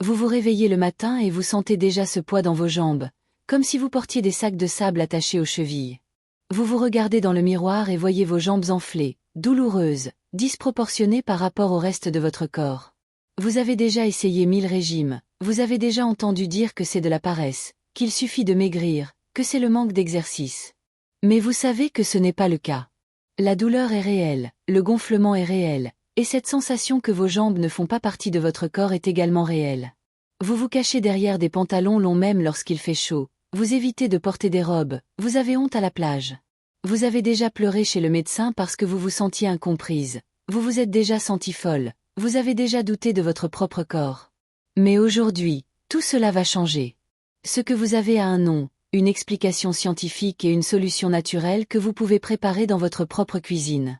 Vous vous réveillez le matin et vous sentez déjà ce poids dans vos jambes, comme si vous portiez des sacs de sable attachés aux chevilles. Vous vous regardez dans le miroir et voyez vos jambes enflées, douloureuses, disproportionnées par rapport au reste de votre corps. Vous avez déjà essayé 1000 régimes, vous avez déjà entendu dire que c'est de la paresse, qu'il suffit de maigrir, que c'est le manque d'exercice. Mais vous savez que ce n'est pas le cas. La douleur est réelle, le gonflement est réel, et cette sensation que vos jambes ne font pas partie de votre corps est également réelle. Vous vous cachez derrière des pantalons longs même lorsqu'il fait chaud, vous évitez de porter des robes, vous avez honte à la plage. Vous avez déjà pleuré chez le médecin parce que vous vous sentiez incomprise, vous vous êtes déjà sentie folle, vous avez déjà douté de votre propre corps. Mais aujourd'hui, tout cela va changer. Ce que vous avez a un nom, une explication scientifique et une solution naturelle que vous pouvez préparer dans votre propre cuisine.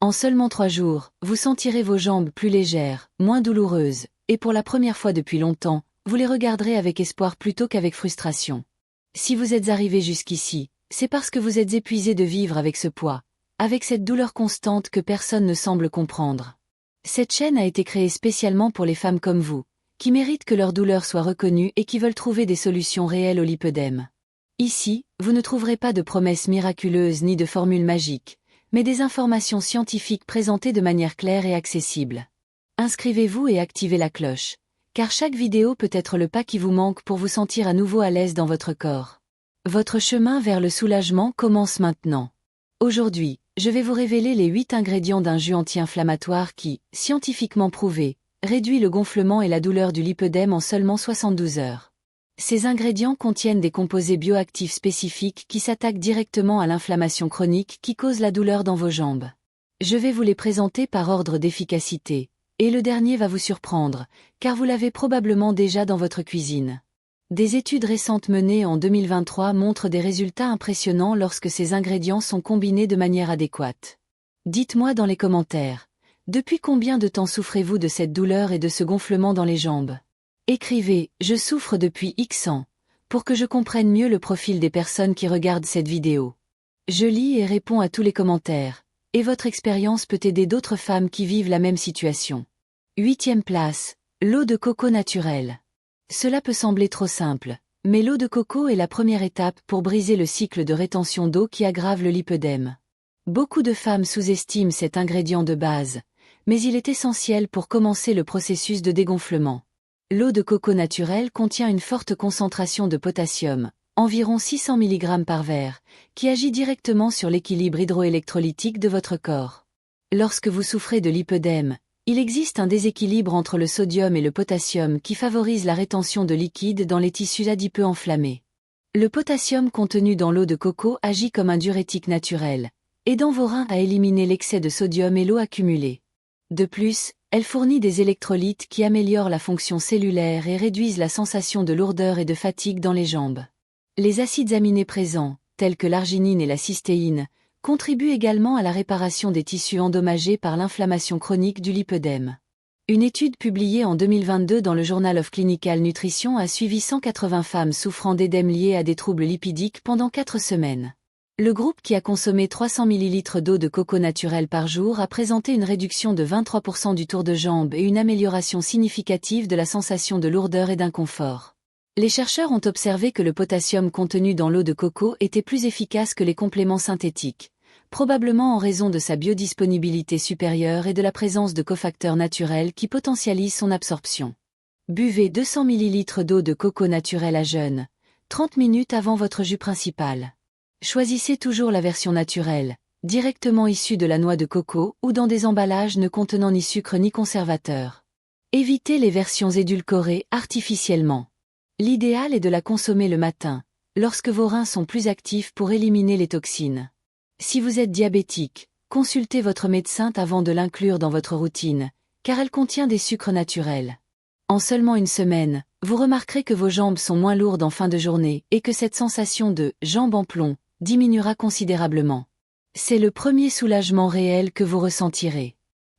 En seulement 3 jours, vous sentirez vos jambes plus légères, moins douloureuses, et pour la première fois depuis longtemps, vous les regarderez avec espoir plutôt qu'avec frustration. Si vous êtes arrivé jusqu'ici, c'est parce que vous êtes épuisé de vivre avec ce poids, avec cette douleur constante que personne ne semble comprendre. Cette chaîne a été créée spécialement pour les femmes comme vous, qui méritent que leur douleur soit reconnue et qui veulent trouver des solutions réelles au lipœdème. Ici, vous ne trouverez pas de promesses miraculeuses ni de formules magiques, mais des informations scientifiques présentées de manière claire et accessible. Inscrivez-vous et activez la cloche, car chaque vidéo peut être le pas qui vous manque pour vous sentir à nouveau à l'aise dans votre corps. Votre chemin vers le soulagement commence maintenant. Aujourd'hui, je vais vous révéler les 8 ingrédients d'un jus anti-inflammatoire qui, scientifiquement prouvé, réduit le gonflement et la douleur du lipœdème en seulement 72 heures. Ces ingrédients contiennent des composés bioactifs spécifiques qui s'attaquent directement à l'inflammation chronique qui cause la douleur dans vos jambes. Je vais vous les présenter par ordre d'efficacité, et le dernier va vous surprendre, car vous l'avez probablement déjà dans votre cuisine. Des études récentes menées en 2023 montrent des résultats impressionnants lorsque ces ingrédients sont combinés de manière adéquate. Dites-moi dans les commentaires, depuis combien de temps souffrez-vous de cette douleur et de ce gonflement dans les jambes ? Écrivez « Je souffre depuis X ans » pour que je comprenne mieux le profil des personnes qui regardent cette vidéo. Je lis et réponds à tous les commentaires, et votre expérience peut aider d'autres femmes qui vivent la même situation. 8e place, l'eau de coco naturelle. Cela peut sembler trop simple, mais l'eau de coco est la première étape pour briser le cycle de rétention d'eau qui aggrave le lipœdème. Beaucoup de femmes sous-estiment cet ingrédient de base, mais il est essentiel pour commencer le processus de dégonflement. L'eau de coco naturelle contient une forte concentration de potassium, environ 600 mg par verre, qui agit directement sur l'équilibre hydroélectrolytique de votre corps. Lorsque vous souffrez de lipœdème, il existe un déséquilibre entre le sodium et le potassium qui favorise la rétention de liquide dans les tissus adipeux enflammés. Le potassium contenu dans l'eau de coco agit comme un diurétique naturel, aidant vos reins à éliminer l'excès de sodium et l'eau accumulée. De plus, elle fournit des électrolytes qui améliorent la fonction cellulaire et réduisent la sensation de lourdeur et de fatigue dans les jambes. Les acides aminés présents, tels que l'arginine et la cystéine, contribuent également à la réparation des tissus endommagés par l'inflammation chronique du lipœdème. Une étude publiée en 2022 dans le Journal of Clinical Nutrition a suivi 180 femmes souffrant d'édème liés à des troubles lipidiques pendant 4 semaines. Le groupe qui a consommé 300 ml d'eau de coco naturelle par jour a présenté une réduction de 23% du tour de jambe et une amélioration significative de la sensation de lourdeur et d'inconfort. Les chercheurs ont observé que le potassium contenu dans l'eau de coco était plus efficace que les compléments synthétiques, probablement en raison de sa biodisponibilité supérieure et de la présence de cofacteurs naturels qui potentialisent son absorption. Buvez 200 ml d'eau de coco naturelle à jeun, 30 minutes avant votre jus principal. Choisissez toujours la version naturelle, directement issue de la noix de coco ou dans des emballages ne contenant ni sucre ni conservateur. Évitez les versions édulcorées artificiellement. L'idéal est de la consommer le matin, lorsque vos reins sont plus actifs pour éliminer les toxines. Si vous êtes diabétique, consultez votre médecin avant de l'inclure dans votre routine, car elle contient des sucres naturels. En seulement une semaine, vous remarquerez que vos jambes sont moins lourdes en fin de journée et que cette sensation de « jambes en plomb » diminuera considérablement. C'est le premier soulagement réel que vous ressentirez.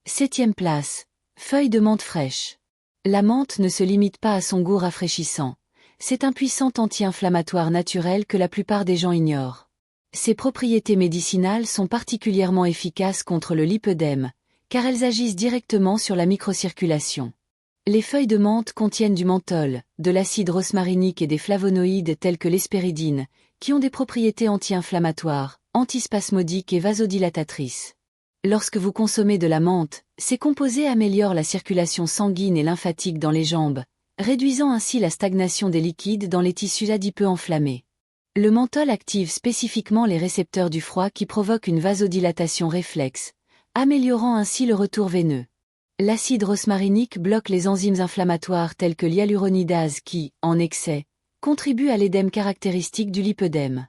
7e place, feuille de menthe fraîche. La menthe ne se limite pas à son goût rafraîchissant. C'est un puissant anti-inflammatoire naturel que la plupart des gens ignorent. Ses propriétés médicinales sont particulièrement efficaces contre le lipœdème, car elles agissent directement sur la microcirculation. Les feuilles de menthe contiennent du menthol, de l'acide rosmarinique et des flavonoïdes tels que l'hespéridine, qui ont des propriétés anti-inflammatoires, antispasmodiques et vasodilatatrices. Lorsque vous consommez de la menthe, ces composés améliorent la circulation sanguine et lymphatique dans les jambes, réduisant ainsi la stagnation des liquides dans les tissus adipeux enflammés. Le menthol active spécifiquement les récepteurs du froid qui provoquent une vasodilatation réflexe, améliorant ainsi le retour veineux. L'acide rosmarinique bloque les enzymes inflammatoires telles que l'hyaluronidase qui, en excès, contribuent à l'édème caractéristique du lipœdème.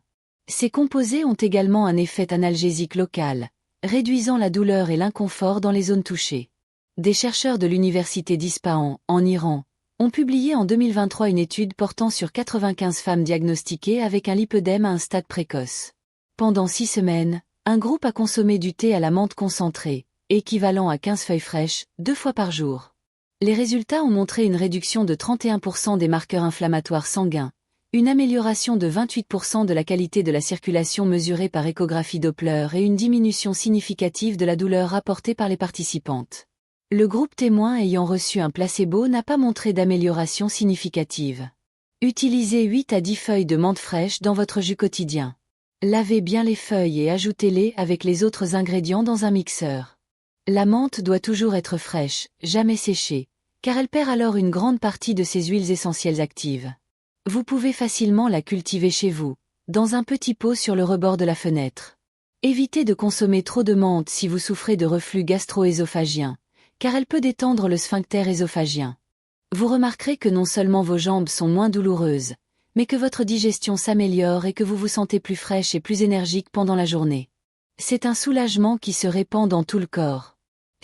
Ces composés ont également un effet analgésique local, réduisant la douleur et l'inconfort dans les zones touchées. Des chercheurs de l'université d'Ispahan, en Iran, ont publié en 2023 une étude portant sur 95 femmes diagnostiquées avec un lipœdème à un stade précoce. Pendant 6 semaines, un groupe a consommé du thé à la menthe concentrée, équivalent à 15 feuilles fraîches, 2 fois par jour. Les résultats ont montré une réduction de 31% des marqueurs inflammatoires sanguins, une amélioration de 28% de la qualité de la circulation mesurée par échographie Doppler et une diminution significative de la douleur rapportée par les participantes. Le groupe témoin ayant reçu un placebo n'a pas montré d'amélioration significative. Utilisez 8 à 10 feuilles de menthe fraîche dans votre jus quotidien. Lavez bien les feuilles et ajoutez-les avec les autres ingrédients dans un mixeur. La menthe doit toujours être fraîche, jamais séchée, car elle perd alors une grande partie de ses huiles essentielles actives. Vous pouvez facilement la cultiver chez vous, dans un petit pot sur le rebord de la fenêtre. Évitez de consommer trop de menthe si vous souffrez de reflux gastro-œsophagien, car elle peut détendre le sphincter œsophagien. Vous remarquerez que non seulement vos jambes sont moins douloureuses, mais que votre digestion s'améliore et que vous vous sentez plus fraîche et plus énergique pendant la journée. C'est un soulagement qui se répand dans tout le corps.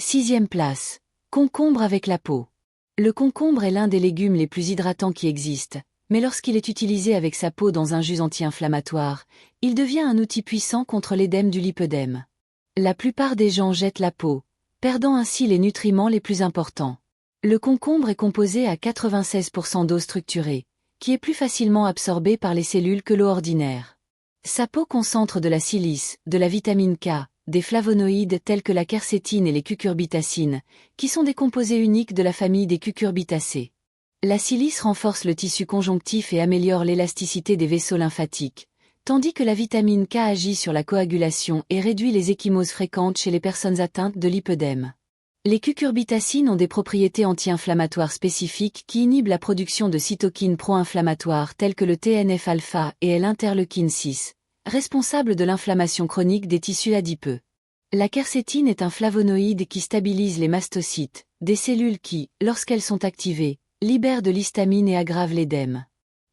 6e place. Concombre avec la peau. Le concombre est l'un des légumes les plus hydratants qui existent, mais lorsqu'il est utilisé avec sa peau dans un jus anti-inflammatoire, il devient un outil puissant contre l'édème du lipœdème. La plupart des gens jettent la peau, perdant ainsi les nutriments les plus importants. Le concombre est composé à 96% d'eau structurée, qui est plus facilement absorbée par les cellules que l'eau ordinaire. Sa peau concentre de la silice, de la vitamine K, des flavonoïdes tels que la quercétine et les cucurbitacines, qui sont des composés uniques de la famille des cucurbitacées. La silice renforce le tissu conjonctif et améliore l'élasticité des vaisseaux lymphatiques, tandis que la vitamine K agit sur la coagulation et réduit les ecchymoses fréquentes chez les personnes atteintes de lipœdème. Les cucurbitacines ont des propriétés anti-inflammatoires spécifiques qui inhibent la production de cytokines pro-inflammatoires telles que le TNF-alpha et l'interleukine 6, responsable de l'inflammation chronique des tissus adipeux. La quercétine est un flavonoïde qui stabilise les mastocytes, des cellules qui, lorsqu'elles sont activées, libèrent de l'histamine et aggravent l'édème.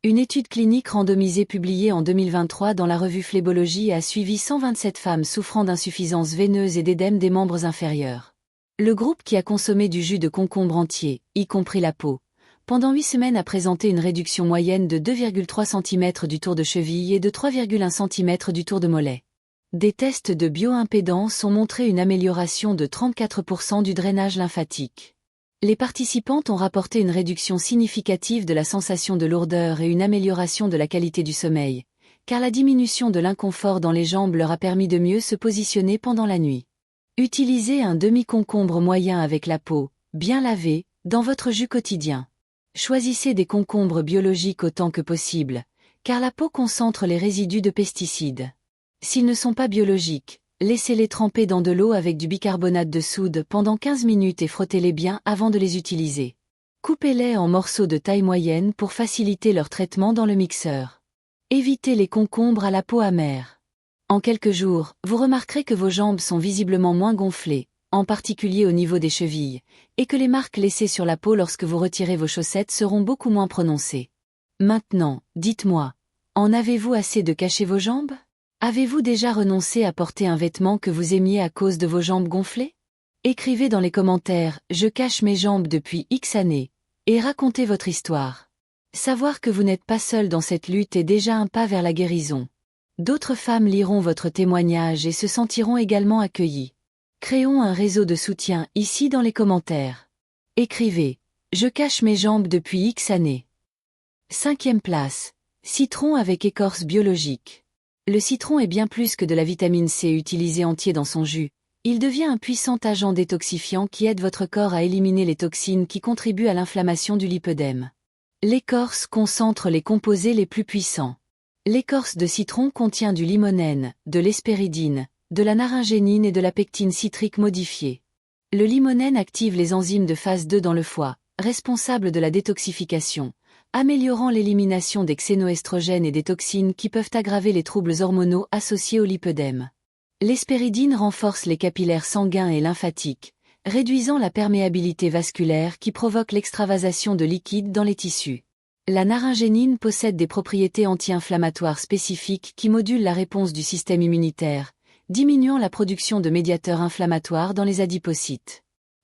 Une étude clinique randomisée publiée en 2023 dans la revue Phlébologie a suivi 127 femmes souffrant d'insuffisance veineuse et d'édème des membres inférieurs. Le groupe qui a consommé du jus de concombre entier, y compris la peau, pendant 8 semaines a présenté une réduction moyenne de 2,3 cm du tour de cheville et de 3,1 cm du tour de mollet. Des tests de bioimpédance ont montré une amélioration de 34% du drainage lymphatique. Les participantes ont rapporté une réduction significative de la sensation de lourdeur et une amélioration de la qualité du sommeil, car la diminution de l'inconfort dans les jambes leur a permis de mieux se positionner pendant la nuit. Utilisez un demi-concombre moyen avec la peau, bien lavé, dans votre jus quotidien. Choisissez des concombres biologiques autant que possible, car la peau concentre les résidus de pesticides. S'ils ne sont pas biologiques, laissez-les tremper dans de l'eau avec du bicarbonate de soude pendant 15 minutes et frottez-les bien avant de les utiliser. Coupez-les en morceaux de taille moyenne pour faciliter leur traitement dans le mixeur. Évitez les concombres à la peau amère. En quelques jours, vous remarquerez que vos jambes sont visiblement moins gonflées, en particulier au niveau des chevilles, et que les marques laissées sur la peau lorsque vous retirez vos chaussettes seront beaucoup moins prononcées. Maintenant, dites-moi, en avez-vous assez de cacher vos jambes? Avez-vous déjà renoncé à porter un vêtement que vous aimiez à cause de vos jambes gonflées? Écrivez dans les commentaires « Je cache mes jambes depuis X années » et racontez votre histoire. Savoir que vous n'êtes pas seul dans cette lutte est déjà un pas vers la guérison. D'autres femmes liront votre témoignage et se sentiront également accueillies. Créons un réseau de soutien ici dans les commentaires. Écrivez « Je cache mes jambes depuis X années ». 5e place. Citron avec écorce biologique. Le citron est bien plus que de la vitamine C utilisée entier dans son jus. Il devient un puissant agent détoxifiant qui aide votre corps à éliminer les toxines qui contribuent à l'inflammation du lipœdème. L'écorce concentre les composés les plus puissants. L'écorce de citron contient du limonène, de l'hespéridine, de la naringénine et de la pectine citrique modifiée. Le limonène active les enzymes de phase 2 dans le foie, responsables de la détoxification, améliorant l'élimination des xénoestrogènes et des toxines qui peuvent aggraver les troubles hormonaux associés au lipœdème. L'hespéridine renforce les capillaires sanguins et lymphatiques, réduisant la perméabilité vasculaire qui provoque l'extravasation de liquide dans les tissus. La naringénine possède des propriétés anti-inflammatoires spécifiques qui modulent la réponse du système immunitaire, diminuant la production de médiateurs inflammatoires dans les adipocytes.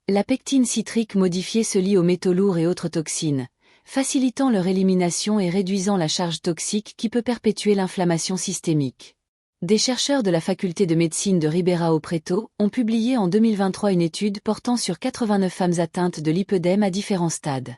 La pectine citrique modifiée se lie aux métaux lourds et autres toxines, facilitant leur élimination et réduisant la charge toxique qui peut perpétuer l'inflammation systémique. Des chercheurs de la faculté de médecine de Ribeirão Preto ont publié en 2023 une étude portant sur 89 femmes atteintes de lipœdème à différents stades.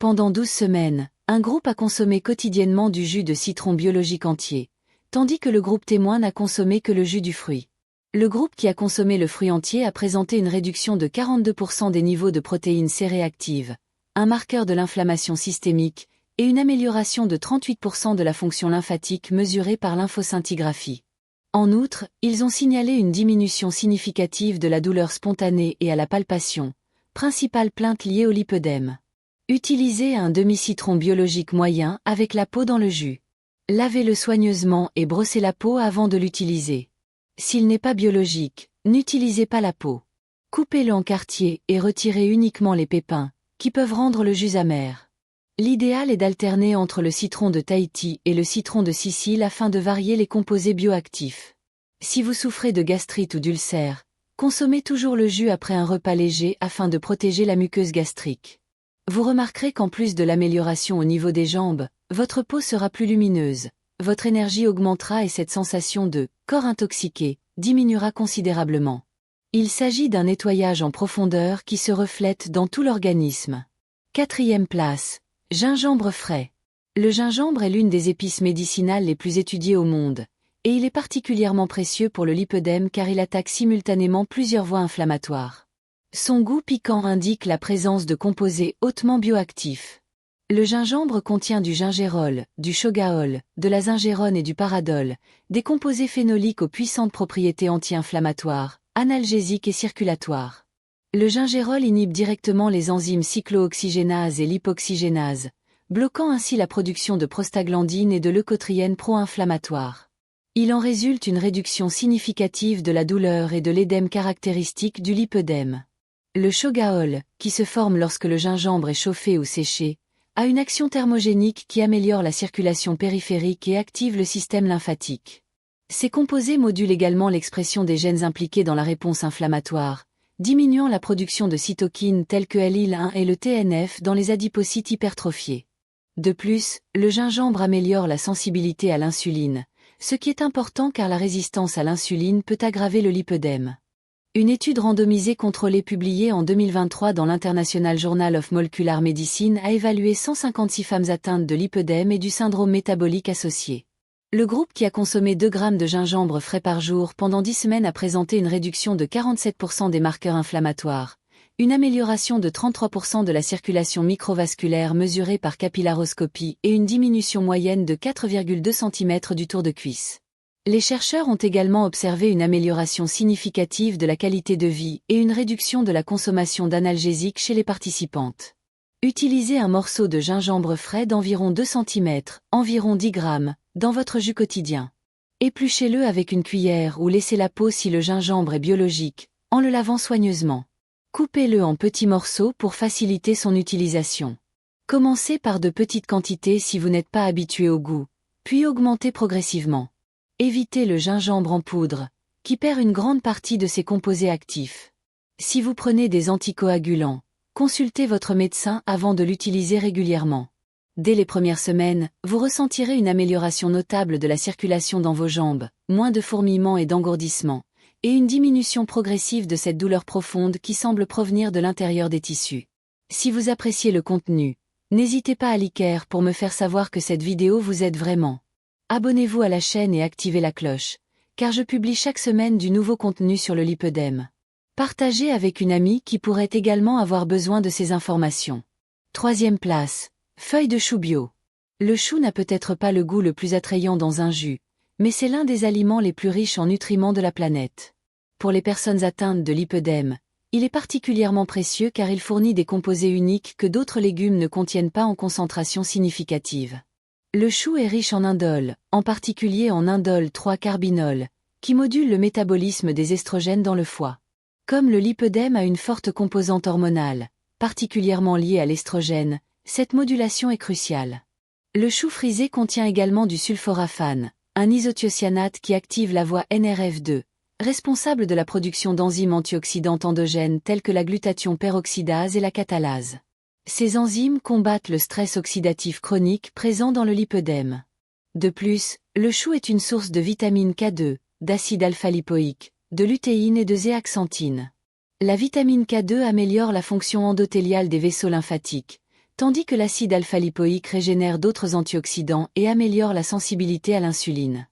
Pendant 12 semaines, un groupe a consommé quotidiennement du jus de citron biologique entier, tandis que le groupe témoin n'a consommé que le jus du fruit. Le groupe qui a consommé le fruit entier a présenté une réduction de 42% des niveaux de protéines C-réactives, un marqueur de l'inflammation systémique, et une amélioration de 38% de la fonction lymphatique mesurée par lymphoscintigraphie. En outre, ils ont signalé une diminution significative de la douleur spontanée et à la palpation, principale plainte liée au lipœdème. Utilisez un demi-citron biologique moyen avec la peau dans le jus. Lavez-le soigneusement et brossez la peau avant de l'utiliser. S'il n'est pas biologique, n'utilisez pas la peau. Coupez-le en quartiers et retirez uniquement les pépins, qui peuvent rendre le jus amer. L'idéal est d'alterner entre le citron de Tahiti et le citron de Sicile afin de varier les composés bioactifs. Si vous souffrez de gastrite ou d'ulcère, consommez toujours le jus après un repas léger afin de protéger la muqueuse gastrique. Vous remarquerez qu'en plus de l'amélioration au niveau des jambes, votre peau sera plus lumineuse, votre énergie augmentera et cette sensation de « corps intoxiqué » diminuera considérablement. Il s'agit d'un nettoyage en profondeur qui se reflète dans tout l'organisme. 4e place. Gingembre frais. Le gingembre est l'une des épices médicinales les plus étudiées au monde, et il est particulièrement précieux pour le lipœdème car il attaque simultanément plusieurs voies inflammatoires. Son goût piquant indique la présence de composés hautement bioactifs. Le gingembre contient du gingérol, du shogaol, de la zingérone et du paradol, des composés phénoliques aux puissantes propriétés anti-inflammatoires, analgésiques et circulatoires. Le gingérol inhibe directement les enzymes cyclooxygénase et lipoxygénase, bloquant ainsi la production de prostaglandines et de leucotriènes pro-inflammatoires. Il en résulte une réduction significative de la douleur et de l'édème caractéristique du lipœdème. Le shogaol, qui se forme lorsque le gingembre est chauffé ou séché, a une action thermogénique qui améliore la circulation périphérique et active le système lymphatique. Ces composés modulent également l'expression des gènes impliqués dans la réponse inflammatoire, diminuant la production de cytokines telles que l'IL-1 et le TNF dans les adipocytes hypertrophiés. De plus, le gingembre améliore la sensibilité à l'insuline, ce qui est important car la résistance à l'insuline peut aggraver le lipœdème. Une étude randomisée contrôlée publiée en 2023 dans l'International Journal of Molecular Medicine a évalué 156 femmes atteintes de lipœdème et du syndrome métabolique associé. Le groupe qui a consommé 2 grammes de gingembre frais par jour pendant 10 semaines a présenté une réduction de 47% des marqueurs inflammatoires, une amélioration de 33% de la circulation microvasculaire mesurée par capillaroscopie et une diminution moyenne de 4,2 cm du tour de cuisse. Les chercheurs ont également observé une amélioration significative de la qualité de vie et une réduction de la consommation d'analgésiques chez les participantes. Utilisez un morceau de gingembre frais d'environ 2 cm, environ 10 grammes, dans votre jus quotidien. Épluchez-le avec une cuillère ou laissez la peau si le gingembre est biologique, en le lavant soigneusement. Coupez-le en petits morceaux pour faciliter son utilisation. Commencez par de petites quantités si vous n'êtes pas habitué au goût, puis augmentez progressivement. Évitez le gingembre en poudre, qui perd une grande partie de ses composés actifs. Si vous prenez des anticoagulants, consultez votre médecin avant de l'utiliser régulièrement. Dès les premières semaines, vous ressentirez une amélioration notable de la circulation dans vos jambes, moins de fourmillements et d'engourdissements, et une diminution progressive de cette douleur profonde qui semble provenir de l'intérieur des tissus. Si vous appréciez le contenu, n'hésitez pas à liker pour me faire savoir que cette vidéo vous aide vraiment. Abonnez-vous à la chaîne et activez la cloche, car je publie chaque semaine du nouveau contenu sur le lipœdème. Partagez avec une amie qui pourrait également avoir besoin de ces informations. Troisième place. Feuilles de chou bio. Le chou n'a peut-être pas le goût le plus attrayant dans un jus, mais c'est l'un des aliments les plus riches en nutriments de la planète. Pour les personnes atteintes de lipœdème, il est particulièrement précieux car il fournit des composés uniques que d'autres légumes ne contiennent pas en concentration significative. Le chou est riche en indole, en particulier en indole 3-carbinol, qui module le métabolisme des estrogènes dans le foie. Comme le lipœdème a une forte composante hormonale, particulièrement liée à l'estrogène, cette modulation est cruciale. Le chou frisé contient également du sulforaphane, un isothiocyanate qui active la voie NRF2, responsable de la production d'enzymes antioxydantes endogènes telles que la glutathion peroxydase et la catalase. Ces enzymes combattent le stress oxydatif chronique présent dans le lipœdème. De plus, le chou est une source de vitamine K2, d'acide alpha-lipoïque, de lutéine et de zéaxanthine. La vitamine K2 améliore la fonction endothéliale des vaisseaux lymphatiques, tandis que l'acide alpha-lipoïque régénère d'autres antioxydants et améliore la sensibilité à l'insuline.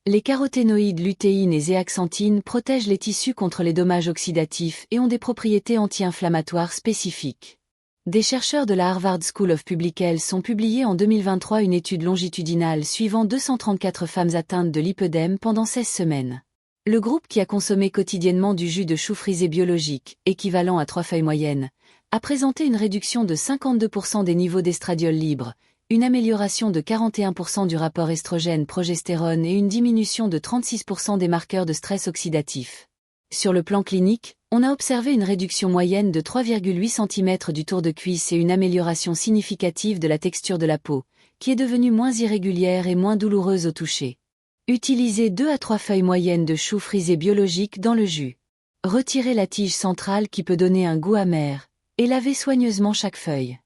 Les caroténoïdes lutéine et zéaxanthine protègent les tissus contre les dommages oxydatifs et ont des propriétés anti-inflammatoires spécifiques. Des chercheurs de la Harvard School of Public Health ont publié en 2023 une étude longitudinale suivant 234 femmes atteintes de lipœdème pendant 16 semaines. Le groupe qui a consommé quotidiennement du jus de chou frisé biologique, équivalent à 3 feuilles moyennes, a présenté une réduction de 52% des niveaux d'estradiol libre, une amélioration de 41% du rapport estrogène-progestérone et une diminution de 36% des marqueurs de stress oxydatif. Sur le plan clinique, on a observé une réduction moyenne de 3,8 cm du tour de cuisse et une amélioration significative de la texture de la peau, qui est devenue moins irrégulière et moins douloureuse au toucher. Utilisez 2 à 3 feuilles moyennes de chou frisé biologique dans le jus. Retirez la tige centrale qui peut donner un goût amer, et lavez soigneusement chaque feuille.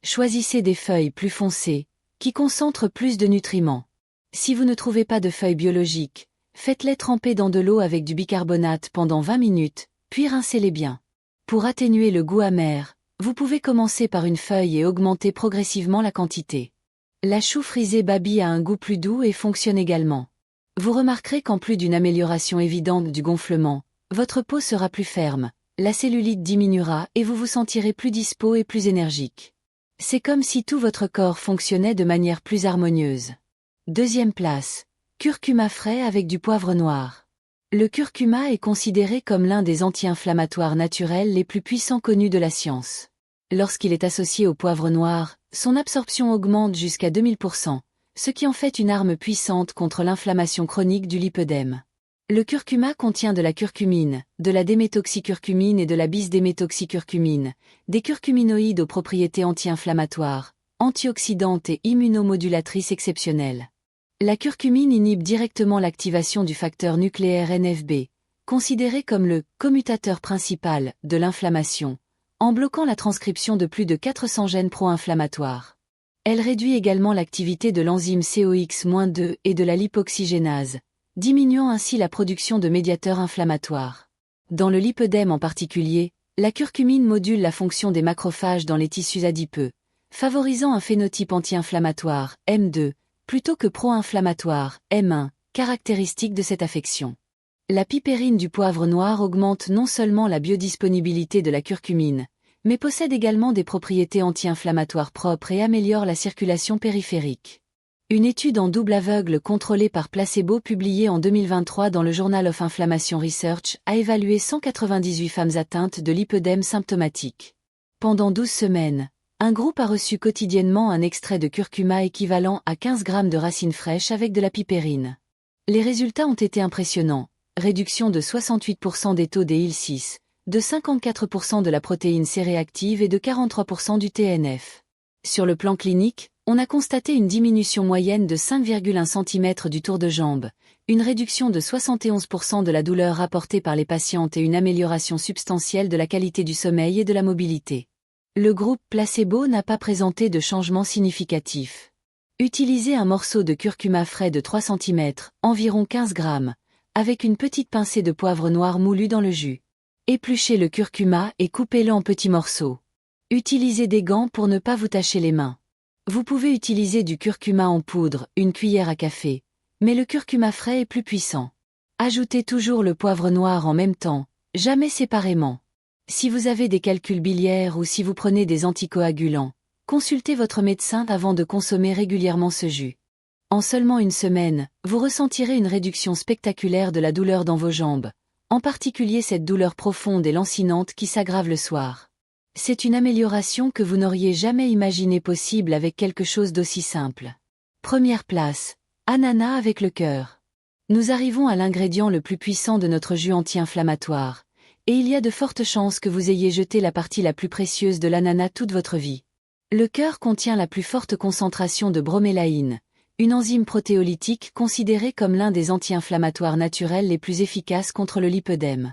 Choisissez des feuilles plus foncées, qui concentrent plus de nutriments. Si vous ne trouvez pas de feuilles biologiques, faites-les tremper dans de l'eau avec du bicarbonate pendant 20 minutes, puis rincez-les bien. Pour atténuer le goût amer, vous pouvez commencer par une feuille et augmenter progressivement la quantité. La chou frisée baby a un goût plus doux et fonctionne également. Vous remarquerez qu'en plus d'une amélioration évidente du gonflement, votre peau sera plus ferme, la cellulite diminuera et vous vous sentirez plus dispo et plus énergique. C'est comme si tout votre corps fonctionnait de manière plus harmonieuse. Deuxième place. Curcuma frais avec du poivre noir. Le curcuma est considéré comme l'un des anti-inflammatoires naturels les plus puissants connus de la science. Lorsqu'il est associé au poivre noir, son absorption augmente jusqu'à 2000%, ce qui en fait une arme puissante contre l'inflammation chronique du lipœdème. Le curcuma contient de la curcumine, de la déméthoxycurcumine et de la bis-déméthoxycurcumine, des curcuminoïdes aux propriétés anti-inflammatoires, antioxydantes et immunomodulatrices exceptionnelles. La curcumine inhibe directement l'activation du facteur nucléaire NFB, considéré comme le commutateur principal de l'inflammation, en bloquant la transcription de plus de 400 gènes pro-inflammatoires. Elle réduit également l'activité de l'enzyme COX-2 et de la lipoxygénase, diminuant ainsi la production de médiateurs inflammatoires. Dans le lipœdème en particulier, la curcumine module la fonction des macrophages dans les tissus adipeux, favorisant un phénotype anti-inflammatoire, M2, plutôt que pro-inflammatoire, M1, caractéristique de cette affection. La pipérine du poivre noir augmente non seulement la biodisponibilité de la curcumine, mais possède également des propriétés anti-inflammatoires propres et améliore la circulation périphérique. Une étude en double aveugle contrôlée par placebo publiée en 2023 dans le Journal of Inflammation Research a évalué 198 femmes atteintes de lipœdème symptomatique. Pendant 12 semaines, un groupe a reçu quotidiennement un extrait de curcuma équivalent à 15 grammes de racines fraîches avec de la pipérine. Les résultats ont été impressionnants, réduction de 68% des taux des IL-6, de 54% de la protéine C-réactive et de 43% du TNF. Sur le plan clinique, on a constaté une diminution moyenne de 5,1 cm du tour de jambe, une réduction de 71% de la douleur rapportée par les patientes et une amélioration substantielle de la qualité du sommeil et de la mobilité. Le groupe placebo n'a pas présenté de changement significatif. Utilisez un morceau de curcuma frais de 3 cm, environ 15 grammes, avec une petite pincée de poivre noir moulu dans le jus. Épluchez le curcuma et coupez-le en petits morceaux. Utilisez des gants pour ne pas vous tacher les mains. Vous pouvez utiliser du curcuma en poudre, une cuillère à café, mais le curcuma frais est plus puissant. Ajoutez toujours le poivre noir en même temps, jamais séparément. Si vous avez des calculs biliaires ou si vous prenez des anticoagulants, consultez votre médecin avant de consommer régulièrement ce jus. En seulement une semaine, vous ressentirez une réduction spectaculaire de la douleur dans vos jambes, en particulier cette douleur profonde et lancinante qui s'aggrave le soir. C'est une amélioration que vous n'auriez jamais imaginé possible avec quelque chose d'aussi simple. Première place, ananas avec le cœur. Nous arrivons à l'ingrédient le plus puissant de notre jus anti-inflammatoire, et il y a de fortes chances que vous ayez jeté la partie la plus précieuse de l'ananas toute votre vie. Le cœur contient la plus forte concentration de bromélaïne, une enzyme protéolytique considérée comme l'un des anti-inflammatoires naturels les plus efficaces contre le lipœdème.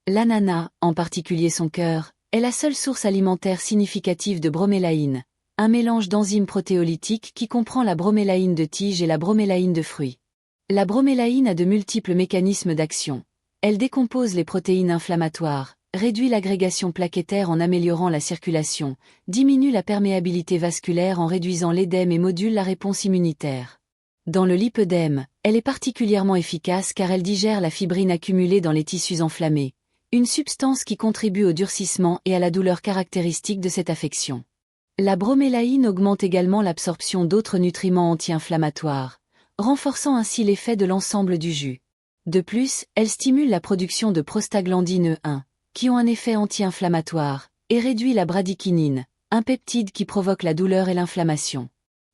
L'ananas, en particulier son cœur, est la seule source alimentaire significative de bromélaïne, un mélange d'enzymes protéolytiques qui comprend la bromélaïne de tige et la bromélaïne de fruits. La bromélaïne a de multiples mécanismes d'action. Elle décompose les protéines inflammatoires, réduit l'agrégation plaquettaire en améliorant la circulation, diminue la perméabilité vasculaire en réduisant l'édème et module la réponse immunitaire. Dans le lipœdème, elle est particulièrement efficace car elle digère la fibrine accumulée dans les tissus enflammés, une substance qui contribue au durcissement et à la douleur caractéristique de cette affection. La bromélaïne augmente également l'absorption d'autres nutriments anti-inflammatoires, renforçant ainsi l'effet de l'ensemble du jus. De plus, elle stimule la production de prostaglandine E1, qui ont un effet anti-inflammatoire, et réduit la bradykinine, un peptide qui provoque la douleur et l'inflammation.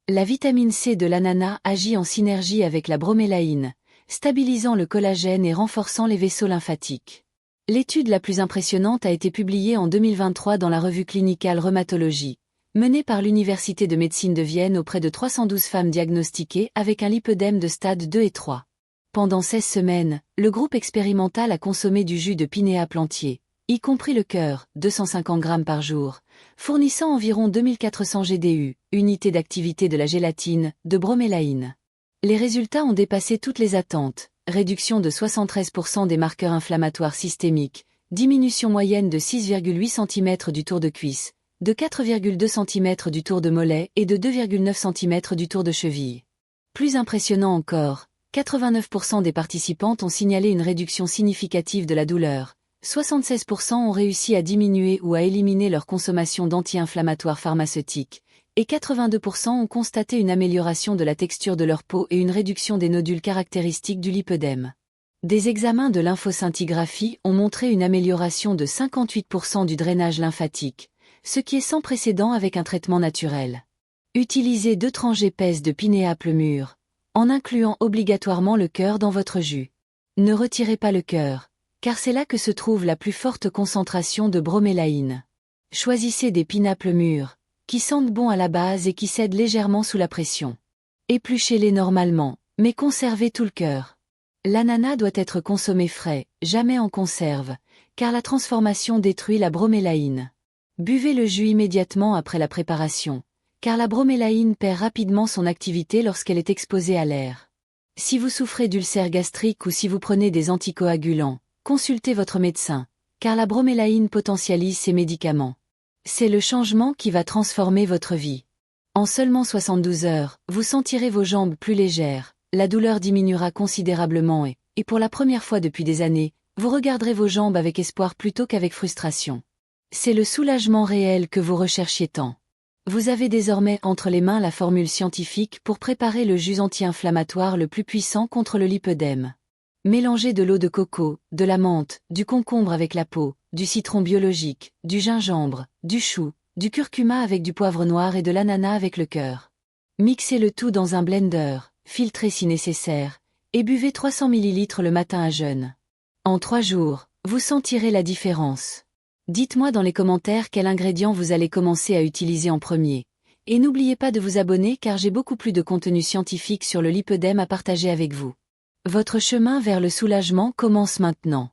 La vitamine C de l'ananas agit en synergie avec la bromélaïne, stabilisant le collagène et renforçant les vaisseaux lymphatiques. L'étude la plus impressionnante a été publiée en 2023 dans la revue Clinical Rheumatology, menée par l'Université de médecine de Vienne auprès de 312 femmes diagnostiquées avec un lipœdème de stade 2 et 3. Pendant 16 semaines, le groupe expérimental a consommé du jus de pinéapple entier, y compris le cœur, 250 grammes par jour, fournissant environ 2400 GDU, unités d'activité de la gélatine, de bromélaïne. Les résultats ont dépassé toutes les attentes, réduction de 73% des marqueurs inflammatoires systémiques, diminution moyenne de 6,8 cm du tour de cuisse, de 4,2 cm du tour de mollet et de 2,9 cm du tour de cheville. Plus impressionnant encore, 89% des participantes ont signalé une réduction significative de la douleur, 76% ont réussi à diminuer ou à éliminer leur consommation d'anti-inflammatoires pharmaceutiques, et 82% ont constaté une amélioration de la texture de leur peau et une réduction des nodules caractéristiques du lipœdème. Des examens de lymphoscintigraphie ont montré une amélioration de 58% du drainage lymphatique, ce qui est sans précédent avec un traitement naturel. Utilisez 2 tranches épaisses de pinéapple mûr, en incluant obligatoirement le cœur dans votre jus. Ne retirez pas le cœur, car c'est là que se trouve la plus forte concentration de bromélaïne. Choisissez des pinaples mûrs, qui sentent bon à la base et qui cèdent légèrement sous la pression. Épluchez-les normalement, mais conservez tout le cœur. L'ananas doit être consommé frais, jamais en conserve, car la transformation détruit la bromélaïne. Buvez le jus immédiatement après la préparation, car la bromélaïne perd rapidement son activité lorsqu'elle est exposée à l'air. Si vous souffrez d'ulcères gastriques ou si vous prenez des anticoagulants, consultez votre médecin, car la bromélaïne potentialise ces médicaments. C'est le changement qui va transformer votre vie. En seulement 72 heures, vous sentirez vos jambes plus légères, la douleur diminuera considérablement et pour la première fois depuis des années, vous regarderez vos jambes avec espoir plutôt qu'avec frustration. C'est le soulagement réel que vous recherchiez tant. Vous avez désormais entre les mains la formule scientifique pour préparer le jus anti-inflammatoire le plus puissant contre le lipœdème. Mélangez de l'eau de coco, de la menthe, du concombre avec la peau, du citron biologique, du gingembre, du chou, du curcuma avec du poivre noir et de l'ananas avec le cœur. Mixez le tout dans un blender, filtrez si nécessaire, et buvez 300 ml le matin à jeun. En 3 jours, vous sentirez la différence. Dites-moi dans les commentaires quel ingrédient vous allez commencer à utiliser en premier. Et n'oubliez pas de vous abonner car j'ai beaucoup plus de contenu scientifique sur le lipœdème à partager avec vous. Votre chemin vers le soulagement commence maintenant.